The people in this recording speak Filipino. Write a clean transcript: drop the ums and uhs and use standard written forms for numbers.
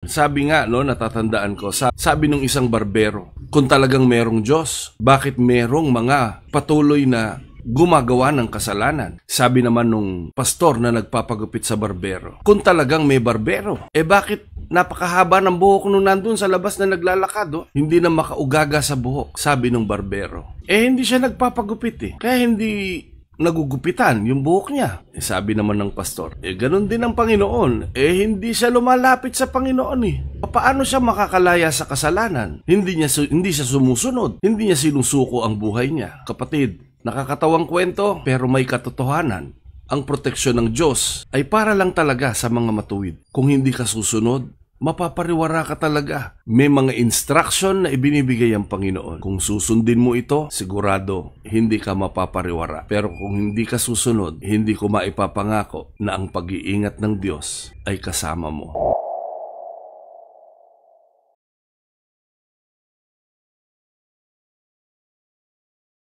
Sabi nga, no, natatandaan ko, sabi nung isang barbero, kung talagang merong Diyos, bakit merong mga patuloy na gumagawa ng kasalanan? Sabi naman nung pastor na nagpapagupit sa barbero, kung talagang may barbero, bakit napakahaba ng buhok nung nandun sa labas na naglalakad, hindi na makaugaga sa buhok? Sabi nung barbero, hindi siya nagpapagupit kaya hindi nagugupitan yung buhok niya. Sabi naman ng pastor, ganun din ang Panginoon. Hindi siya lumalapit sa Panginoon Paano siya makakalaya sa kasalanan? Hindi siya sumusunod. Hindi niya sinusuko ang buhay niya. Kapatid, nakakatawang kwento pero may katotohanan. Ang proteksyon ng Diyos ay para lang talaga sa mga matuwid. Kung hindi ka susunod, mapapariwara ka talaga. May mga instruction na ibinibigay ang Panginoon. Kung susundin mo ito, sigurado hindi ka mapapariwara. Pero kung hindi ka susunod, hindi ko maipapangako na ang pag-iingat ng Diyos ay kasama mo.